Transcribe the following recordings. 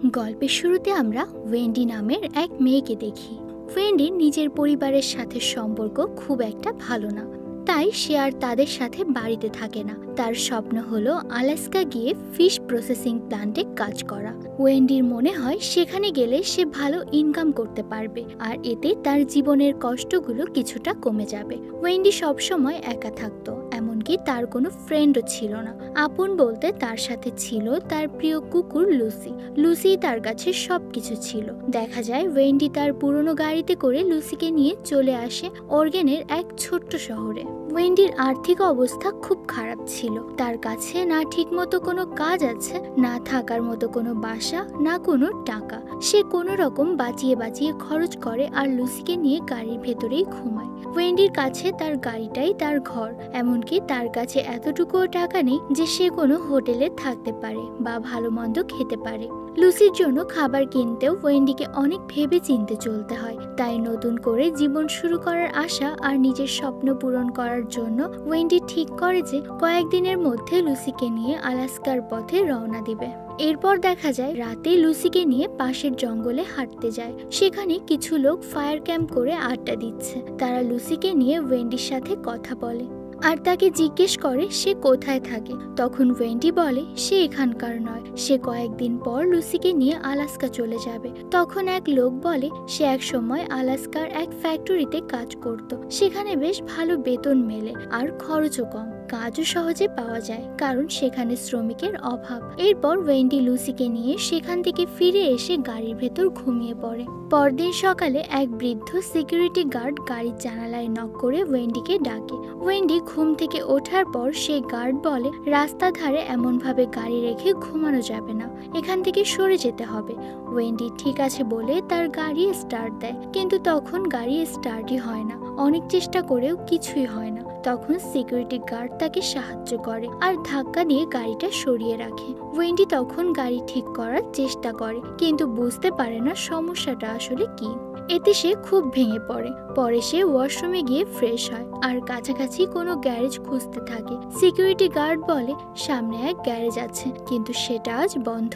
গল্পের শুরুতে আমরা ওয়েন্ডি নামের এক মেয়েকে দেখি। ওয়েন্ডির নিজের পরিবারের সাথে সম্পর্ক খুব একটা ভালো না, তাই সে আর তাদের সাথে বাড়িতে থাকে না। তার স্বপ্ন হলো আলাস্কা গিয়ে ফিশ প্রসেসিং প্ল্যান্টে কাজ করা। ওয়েন্ডির মনে হয় সেখানে গেলে সে ভালো ইনকাম করতে পারবে, আর এতে তার জীবনের কষ্টগুলো কিছুটা কমে যাবে। ওয়েন্ডি সবসময় একা থাকতো, এমনকি তার কোনো ফ্রেন্ডও ছিল না। আপন বলতে তার সাথে ছিল তার প্রিয় কুকুর লুসি। লুসি তার কাছে সবকিছু ছিল। দেখা যায় ওয়েন্ডি তার পুরনো গাড়িতে করে লুসিকে নিয়ে চলে আসে অর্গেনের এক ছোট্ট শহরে। ওয়েন্ডির আর্থিক অবস্থা খুব খারাপ ছিল। তার কাছে না ঠিকমতো কোনো কাজ আছে, না থাকার মতো কোনো বাসা, না কোনো টাকা। সে কোনো রকম বাঁচিয়ে বাঁচিয়ে খরচ করে আর লুসিকে নিয়ে গাড়ির ভেতরেই ঘুমায়। ওয়েন্ডির কাছে তার গাড়িটাই তার ঘর, এমনকি তার কাছে এতটুকুও টাকা নেই যে সে কোনো হোটেলে থাকতে পারে বা ভালো মন্দ খেতে পারে। লুসির জন্য খাবার কিনতেও ওয়েন্ডিকে অনেক ভেবে চিন্তে চলতে হয়। তাই নতুন করে জীবন শুরু করার আশা আর নিজের স্বপ্ন পূরণ করার জন্য ওয়েন্ডি ঠিক করে যে কয়েকদিনের মধ্যে লুসিকে নিয়ে আলাস্কার পথে রওনা দিবে। এরপর দেখা যায় রাতে লুসিকে নিয়ে পাশের জঙ্গলে হাঁটতে যায়। সেখানে কিছু লোক ফায়ার ক্যাম্প করে আড্ডা দিচ্ছে। তারা লুসিকে নিয়ে ওয়েন্ডির সাথে কথা বলে আর তাকে জিজ্ঞেস করে সে কোথায় থাকে। তখন ওয়েন্ডি বলে সে এখানকার নয়, সে কয়েকদিন পর লুসিকে নিয়ে আলাস্কা চলে যাবে। তখন এক লোক বলে সে এক সময় আলাস্কার এক ফ্যাক্টরিতে কাজ করত। সেখানে বেশ ভালো বেতন মেলে আর খরচও কম, কাজও সহজে পাওয়া যায় কারণ সেখানে শ্রমিকের অভাব। এরপর ওয়েন্ডি লুসিকে নিয়ে সেখান থেকে ফিরে এসে গাড়ির ভেতর ঘুমিয়ে পড়ে। পরদিন সকালে এক বৃদ্ধ সিকিউরিটি গার্ড গাড়ির জানালায় নক করে ওয়েন্ডিকে ডাকে। ওয়েন্ডি ঘুম থেকে ওঠার পর সেই গার্ড বলে রাস্তার ধারে এমন ভাবে গাড়ি রেখে ঘুমানো যাবে না, এখান থেকে সরে যেতে হবে। ওয়েন্ডি ঠিক আছে বলে তার গাড়ি স্টার্ট দেয়, কিন্তু তখন গাড়ি স্টার্টই হয় না। অনেক চেষ্টা করেও কিছুই হয় না। তখন সিকিউরিটি গার্ড তাকে সাহায্য করে আর ধাক্কা দিয়ে গাড়িটা সরিয়ে রাখে। ওয়েন্ডি তখন গাড়ি ঠিক করার চেষ্টা করে, কিন্তু বুঝতে পারে না সমস্যাটা আসলে কি। এতে সে খুব ভেঙে পড়ে। পরে সে ওয়াশরুমে গিয়ে ফ্রেশ হয় আর কাছাকাছি কোনো গ্যারেজ খুঁজতে থাকে। সিকিউরিটি গার্ড বলে সামনে এক গ্যারেজ আছে, কিন্তু সেটা আজ বন্ধ।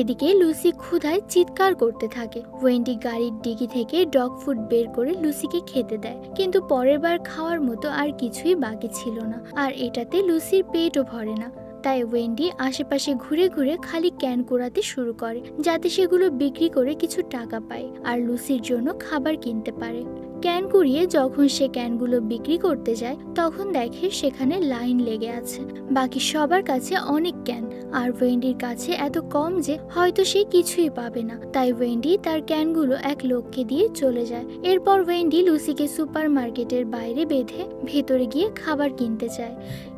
এদিকে লুসি ক্ষুধায় চিৎকার করতে থাকে। ওয়েন্ডি গাড়ির ডিগি থেকে ডগ ফুড বের করে লুসিকে খেতে দেয়, কিন্তু পরের বার খাওয়ার মতো আর কিছুই বাকি ছিল না, আর এটাতে লুসির পেটও ভরে না। তাই ওয়েন্ডি আশেপাশে ঘুরে ঘুরে খালি ক্যান কুড়াতে শুরু করে, যাতে সেগুলো বিক্রি করে কিছু টাকা পায় আর লুসির জন্য খাবার কিনতে পারে। ক্যান কুড়িয়ে যখন সে ক্যানগুলো বিক্রি করতে যায় তখন দেখে সেখানে লাইন লেগে আছে। বাকি সবার কাছে অনেক ক্যান, আর ওয়েন্ডির কাছে এত কম যে হয়তো সে কিছুই পাবে না। তাই ওয়েন্ডি তার ক্যানগুলো এক লোককে দিয়ে চলে যায়। এরপর ওয়েন্ডি লুসিকে সুপার মার্কেটের বাইরে বেঁধে ভেতরে গিয়ে খাবার কিনতে চায়,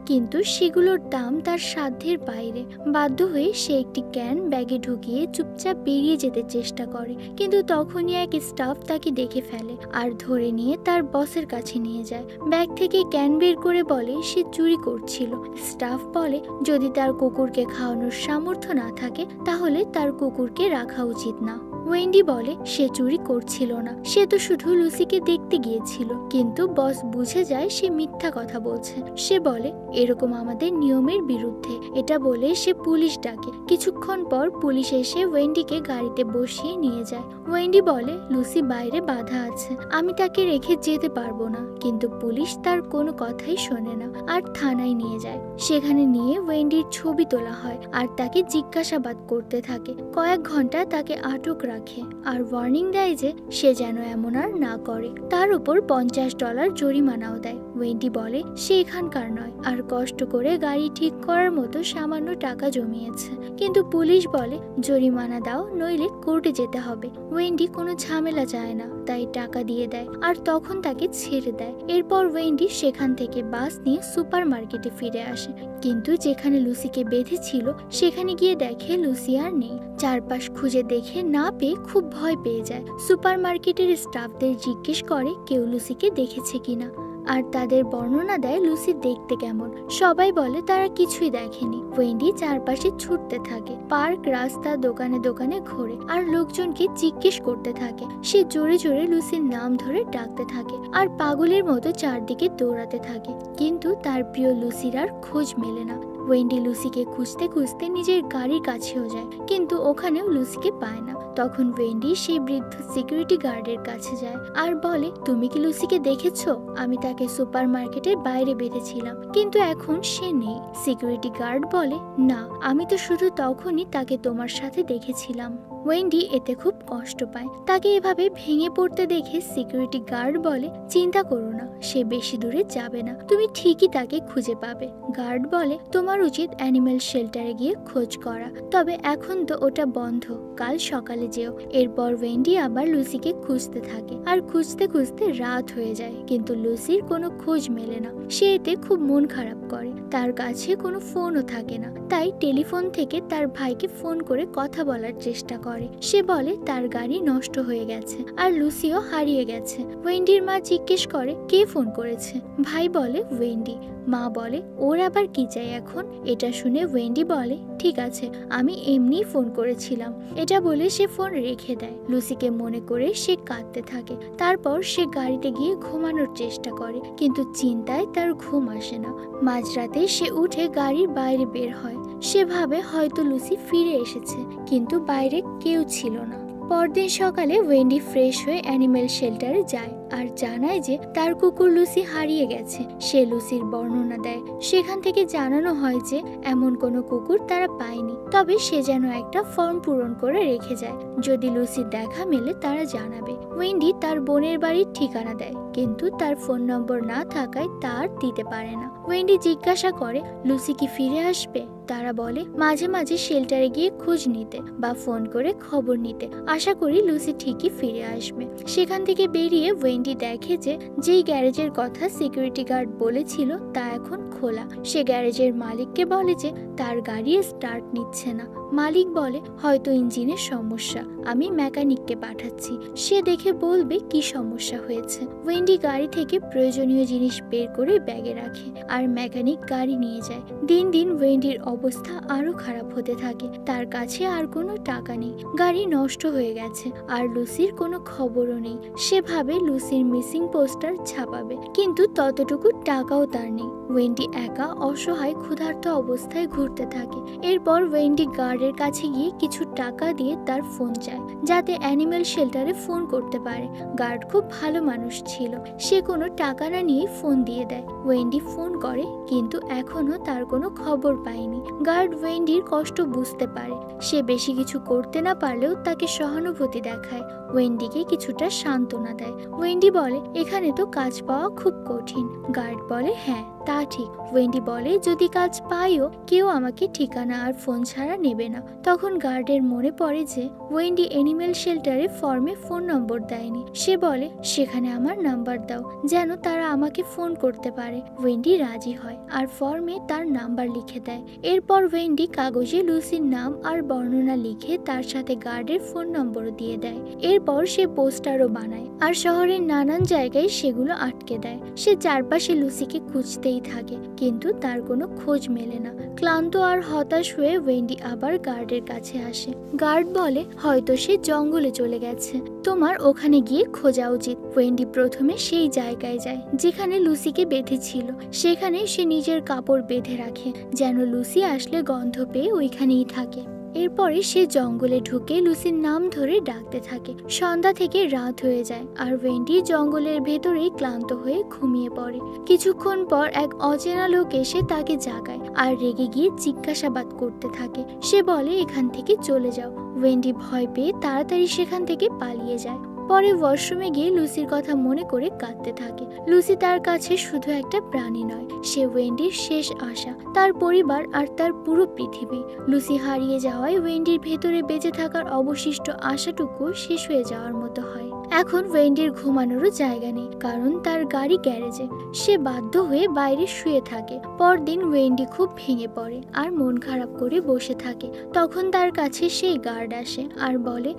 কিন্তু সেগুলোর দাম তার সাধ্যের বাইরে। বাধ্য হয়ে সে একটি ক্যান ব্যাগে ঢুকিয়ে চুপচাপ বেরিয়ে যেতে চেষ্টা করে, কিন্তু তখনই এক স্টাফ তাকে দেখে ফেলে আর ধরে নিয়ে তার বসের কাছে নিয়ে যায়। ব্যাগ থেকে ক্যান বের করে বলে সে চুরি করছিল। স্টাফ বলে যদি তার কুকুরকে খাওয়ানোর সামর্থ্য না থাকে তাহলে তার কুকুরকে রাখা উচিত না। ওয়েন্ডি বলে সে চুরি করছিল না, সে তো শুধু লুসিকে দেখতে গিয়েছিল। কিন্তু বস বুঝে যায় সে মিথ্যা কথা বলছে। সে বলে এরকম আমাদের নিয়মের বিরুদ্ধে। এটা বলে সে পুলিশ ডাকে। কিছুক্ষণ পর পুলিশ এসে ওয়েন্ডিকে গাড়িতে বসিয়ে নিয়ে যায়। ওয়েন্ডি বলে লুসি বাইরে বাধা আছে, আমি তাকে রেখে যেতে পারবো না। কিন্তু পুলিশ তার কোনো কথাই শোনে না আর থানায় নিয়ে যায়। সেখানে নিয়ে ওয়েন্ডির ছবি তোলা হয় আর তাকে জিজ্ঞাসাবাদ করতে থাকে। কয়েক ঘন্টা তাকে আটক রাখে আর ওয়ার্নিং দেয় যে সে যেন এমন আর না করে। তার উপর $50 জরিমানাও দেয়। ওয়েন্ডি বলে সে এখানকার নয় আর কষ্ট করে গাড়ি ঠিক করার মতো সামান্য টাকা জমিয়েছে। কিন্তু পুলিশ বলে জরিমানা দাও, নইলে কোর্টে যেতে হবে। ওয়েন্ডি কোনো ঝামেলা চায় না, তাই টাকা দিয়ে দেয় আর তখন তাকে ছেড়ে দেয়। এরপর ওয়েন্ডি সেখান থেকে বাস নিয়ে সুপার মার্কেটে ফিরে আসে, কিন্তু যেখানে লুসিকে বেঁধেছিল সেখানে গিয়ে দেখে লুসি আর নেই। চারপাশ খুঁজে দেখে না পেয়ে খুব ভয় পেয়ে যায়। সুপার মার্কেটের স্টাফদের জিজ্ঞেস করে কেউ লুসিকে দেখেছে কিনা, আর তাদের বর্ণনা দেয় লুসি দেখতে কেমন। সবাই বলে তারা কিছুই দেখেনি। ওয়েন্ডি চারপাশে ছুটতে থাকে, পার্ক, রাস্তা, দোকানে দোকানে ঘোরে আর লোকজনকে জিজ্ঞেস করতে থাকে। সে জোরে জোরে লুসির নাম ধরে ডাকতে থাকে আর পাগলের মতো চারদিকে দৌড়াতে থাকে, কিন্তু তার প্রিয় লুসির আর খোঁজ মেলে না। ওয়েন্ডি লুসিকে খুঁজতে খুঁজতে নিজের গাড়ির কাছেও যায়, কিন্তু ওখানেও লুসিকে পায় না। তখন ওয়েন্ডি সেই বৃদ্ধ সিকিউরিটি গার্ডের কাছে যায় আর বলে, তুমি কি লুসিকে দেখেছো? আমি তাকে সুপার মার্কেটের বাইরে বেঁধেছিলাম, কিন্তু এখন সে নেই। সিকিউরিটি গার্ড বলে, না, আমি তো শুধু তখনই তাকে তোমার সাথে দেখেছিলাম। ওয়েন্ডি এতে খুব কষ্ট পায়। তাকে এভাবে ভেঙে পড়তে দেখে সিকিউরিটি গার্ড বলে, চিন্তা করো না, সে বেশি দূরে যাবে না, তুমি ঠিকই তাকে খুঁজে পাবে। গার্ড বলে, তোমার উচিত অ্যানিমেল শেল্টারে গিয়ে খোঁজ করা, তবে এখন তো ওটা বন্ধ, কাল সকালে যেও। এরপর ওয়েন্ডি আবার লুসিকে খুঁজতে থাকে আর খুঁজতে খুঁজতে রাত হয়ে যায়, কিন্তু লুসির কোনো খোঁজ মেলে না। সে এতে খুব মন খারাপ করে। তার কাছে কোনো ফোনও থাকে না, তাই টেলিফোন থেকে তার ভাইকে ফোন করে কথা বলার চেষ্টা করে। সে বলে তার গাড়ি নষ্ট হয়ে গেছে আর লুসিও হারিয়ে গেছে। ওয়েন্ডির মা জিজ্ঞেস করে, কে ফোন করেছে? ভাই বলে, ওয়েন্ডি। মা বলে, ওর আবার কি চাই এখন? এটা শুনে ওয়েন্ডি বলে, ঠিক আছে, আমি এমনি ফোন করেছিলাম। এটা বলে সে ফোন রেখে দেয়। লুসিকে মনে করে সে কাঁদতে থাকে। তারপর সে গাড়িতে গিয়ে ঘুমানোর চেষ্টা করে, কিন্তু চিন্তায় তার ঘুম আসে না। মাঝরাতে সে উঠে গাড়ির বাইরে বের হয়। সে ভাবে হয়তো লুসি ফিরে এসেছে, কিন্তু বাইরে কেউ ছিল না। পরদিন সকালে ওয়েন্ডি ফ্রেশ হয়ে অ্যানিমেল শেল্টারে যায় আর জানায় যে তার কুকুর লুসি হারিয়ে গেছে। সে লুসির বর্ণনা দেয়। সেখান থেকে জানানো হয় যে এমন কোনো কুকুর তারা পায়নি, তবে সে যেন একটা ফর্ম পূরণ করে রেখে যায়, যদি লুসির দেখা মেলে তারা জানাবে। ওয়েন্ডি তার বোনের বাড়ির ঠিকানা দেয়, কিন্তু তার ফোন নম্বর না থাকায় তার দিতে পারে না। ওয়েন্ডি জিজ্ঞাসা করে, লুসি কি ফিরে আসবে? তারা বলে, মাঝে মাঝে শেল্টারে গিয়ে খোঁজ নিতে বা ফোন করে খবর নিতে। আশা করি লুসি ঠিকই ফিরে আসবে। সেখান থেকে বেরিয়ে ওয়েন্ডি দেখে যে যেই গ্যারেজের কথা সিকিউরিটি গার্ড বলেছিল তা এখন খোলা। সে গ্যারেজের মালিককে বলে যে তার গাড়ি স্টার্ট নিচ্ছে না। মালিক বলে, হয়তো ইঞ্জিনের সমস্যা, আমি মেকানিককে পাঠাচ্ছি, সে দেখে বলবে কি সমস্যা হয়েছে। ওয়েন্ডি গাড়ি থেকে প্রয়োজনীয় জিনিস বের করে ব্যাগে রাখে আর মেকানিক গাড়ি নিয়ে যায়। দিন দিন ওয়েন্ডির অবস্থা আরো খারাপ হতে থাকে। তার কাছে আর কোনো টাকা নেই, গাড়ি নষ্ট হয়ে গেছে আর লুসির কোনো খবরও নেই। সে ভাবে লুসির মিসিং পোস্টার ছাপাবে, কিন্তু ততটুকু টাকাও তার নেই। ওয়েন্ডি একা অসহায় ক্ষুধার্ত অবস্থায় ঘুরতে থাকে। এরপর ওয়েন্ডি গার্ডের কাছে গিয়ে কিছু টাকা দিয়ে তার ফোন চায়, যাতে অ্যানিমেল শেল্টারে ফোন করতে পারে। গার্ড খুব ভালো মানুষ ছিল, সে কোনো টাকা না নিয়ে ফোন দিয়ে দেয়। ওয়েন্ডি ফোন করে, কিন্তু এখনো তার কোনো খবর পায়নি। গার্ড ওয়েন্ডির কষ্ট বুঝতে পারে। সে বেশি কিছু করতে না পারলেও তাকে সহানুভূতি দেখায়, ওয়েন্ডিকে কিছুটা সান্ত্বনা দেয়। ওয়েন্ডি বলে, এখানে তো কাজ পাওয়া খুব কঠিন। গার্ড বলে, হ্যাঁ তা ঠিক। ওয়েন্ডি বলে, যদি কাজ পাইও কেউ আমাকে ঠিকানা আর ফোন ছাড়া নেবে না। তখন গার্ডের মনে পড়ে যে ওয়েন্ডি অ্যানিমেল শেল্টারে ফর্মে ফোন নম্বর দেয়নি। সে বলে, সেখানে আমার নাম্বার দাও, যেন তারা আমাকে ফোন করতে পারে। ওয়েন্ডি রাজি হয় আর ফর্মে তার নাম্বার লিখে দেয়। এরপর ওয়েন্ডি কাগজে লুসির নাম আর বর্ণনা লিখে তার সাথে গার্ডের ফোন নম্বরও দিয়ে দেয়। এরপর সে পোস্টারও বানায় আর শহরের নানান জায়গায় সেগুলো আটকে দেয়। সে চারপাশে লুসিকে খুঁজতেই থাকে, কিন্তু তার কোনো খোঁজ মেলে না। ক্লান্ত আর হতাশ হয়ে ওয়েন্ডি আবার গার্ডের কাছে আসে। গার্ড বলে, হয়তো সে জঙ্গলে চলে গেছে, তোমার ওখানে গিয়ে খোঁজা উচিত। ওয়েন্ডি প্রথমে সেই জায়গায় যায় যেখানে লুসিকে বেঁধেছিল। সেখানে সে নিজের কাপড় বেঁধে রাখে, যেন লুসি আসলে গন্ধ পেয়ে ওইখানেই থাকে। এরপরে সে জঙ্গলে ঢুকে লুসির নাম ধরে ডাকতে থাকে। সন্ধ্যা থেকে রাত হয়ে যায় আর ওয়েন্ডি জঙ্গলের ভেতরেই ক্লান্ত হয়ে ঘুমিয়ে পড়ে। কিছুক্ষণ পর এক অচেনা লোক এসে তাকে জাগায় আর রেগে গিয়ে জিজ্ঞাসাবাদ করতে থাকে। সে বলে, এখান থেকে চলে যাও। ওয়েন্ডি ভয় পেয়ে তাড়াতাড়ি সেখান থেকে পালিয়ে যায়। পরে ওয়াশরুমে গিয়ে লুসির কথা মনে করে কাঁদতে থাকে। লুসি তার কাছে শুধু একটা প্রাণী নয়, সে ওয়েন্ডির শেষ আশা, তার পরিবার আর তার পুরো পৃথিবী। লুসি হারিয়ে যাওয়ায় ওয়েন্ডির ভেতরে বেঁচে থাকার অবশিষ্ট আশাটুকু শেষ হয়ে যাওয়ার মতো হয়। এখন ওয়েন্ডির ঘুমানোরও জায়গা নেই, কারণ তার গাড়ি গ্যারেজে। সে বাধ্য হয়ে বাইরে শুয়ে থাকে। পরদিন ওয়েন্ডি খুব ভেঙে পড়ে আর মন খারাপ করে বসে থাকে। তখন তার কাছে সেই গার্ড আসে আর বলে,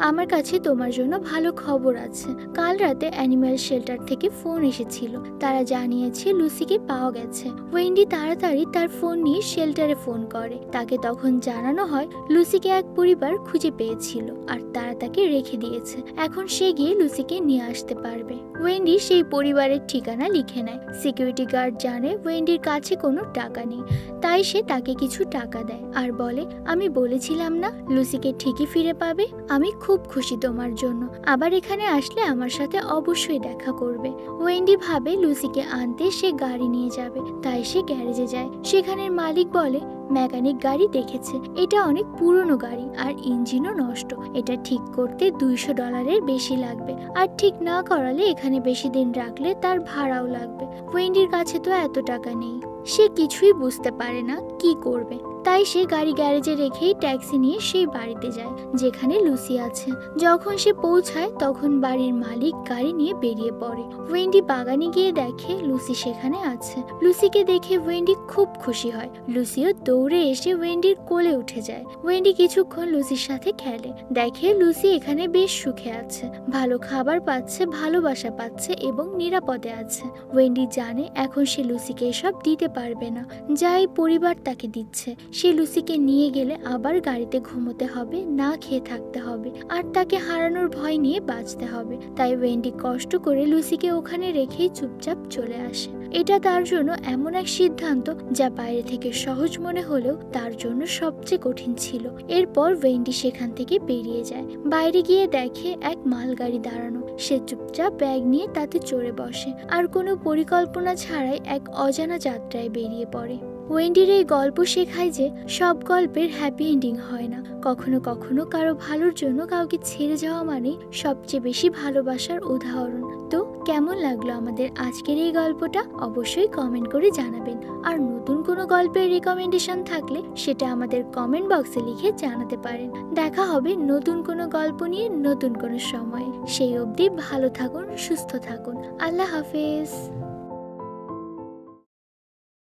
আমার কাছে তোমার জন্য ভালো খবর আছে। কাল রাতে অ্যানিমেল শেল্টার থেকে ফোন এসেছিল, তারা জানিয়েছে লুসিকে পাওয়া গেছে। ওয়েন্ডি তাড়াতাড়ি তার ফোন নিয়ে শেল্টারে ফোন করে। তাকে তখন জানানো হয় লুসিকে এক পরিবার খুঁজে পেয়েছিল আর তারা তাকে রেখে দিয়েছে। এখন সে গিয়ে লুসিকে নিয়ে আসতে পারবে। ওয়েন্ডি সেই পরিবারের ঠিকানা লিখে নেয়। সিকিউরিটি গার্ড জানে ওয়েন্ডির কাছে কোনো টাকা নেই, তাই সে তাকে কিছু টাকা দেয় আর বলে, আমি বলেছিলাম না লুসিকে ঠিকই ফিরে পাবে। আমি খুব খুশি তোমার জন্য, আবার এখানে আসলে আমার সাথে অবশ্যই দেখা করবে। ওয়েন্ডি ভাবে লুসিকে আনতে সে গাড়ি নিয়ে যাবে, তাই সে গ্যারেজে যায়। সেখানের মালিক বলে, মেকানিক গাড়ি দেখেছে, এটা অনেক পুরনো গাড়ি আর ইঞ্জিনও নষ্ট, এটা ঠিক করতে $200 বেশি লাগবে, আর ঠিক না করালে এখানে বেশি দিন রাখলে তার ভাড়াও লাগবে। ওয়েন্ডির কাছে তো এত টাকা নেই, সে কিছুই বুঝতে পারে না কি করবে, তাই সে গাড়ি গ্যারেজে রেখেই ট্যাক্সি নিয়ে সেই বাড়িতে যায় যেখানে লুসি আছে। যখন সে পৌঁছায় তখন বাড়ির মালিক গাড়ি নিয়ে বেরিয়ে পড়ে। ওয়েন্ডি বাগানে গিয়ে দেখে লুসি সেখানে আছে। লুসিকে দেখে ওয়েন্ডি খুব খুশি হয়। লুসিও দৌড়ে এসে ওয়েন্ডির কোলে উঠে যায়। ওয়েন্ডি কিছুক্ষণ লুসির সাথে খেলে, দেখে লুসি এখানে বেশ সুখে আছে, ভালো খাবার পাচ্ছে, ভালোবাসা পাচ্ছে এবং নিরাপদে আছে। ওয়েন্ডি জানে এখন সে লুসিকে এসব দিতে পারবে না, যা এই পরিবার তাকে দিচ্ছে। সে লুসিকে নিয়ে গেলে আবার গাড়িতে ঘুমোতে হবে, না খেয়ে থাকতে হবে, আর তাকে হারানোর ভয় নিয়ে বাঁচতে হবে। তাই ওয়েন্ডি কষ্ট করে লুসিকে ওখানে রেখেই চুপচাপ চলে আসে। এটা তার জন্য এমন এক সিদ্ধান্ত যা বাইরে থেকে সহজ মনে হলেও তার জন্য সবচেয়ে কঠিন ছিল। এরপর ওয়েন্ডি সেখান থেকে বেরিয়ে যায়। বাইরে গিয়ে দেখে এক মালগাড়ি দাঁড়ানো। সে চুপচাপ ব্যাগ নিয়ে তাতে চড়ে বসে আর কোনো পরিকল্পনা ছাড়াই এক অজানা যাত্রায় বেরিয়ে পড়ে। ওয়েন্ডির এই গল্প শেখায় যে সব গল্পের হ্যাপি এন্ডিং হয় না। কখনো কখনো কারো ভালোর জন্য কাউকে ছেড়ে যাওয়া মানে সবচেয়ে বেশি ভালোবাসার উদাহরণ। তো কেমন লাগলো আমাদের আজকের এই গল্পটা অবশ্যই কমেন্ট করে জানাবেন। আর নতুন কোনো গল্পের রিকমেন্ডেশন থাকলে সেটা আমাদের কমেন্ট বক্সে লিখে জানাতে পারেন। দেখা হবে নতুন কোনো গল্প নিয়ে নতুন কোনো সময়। সেই অবধি ভালো থাকুন, সুস্থ থাকুন। আল্লাহ হাফেজ।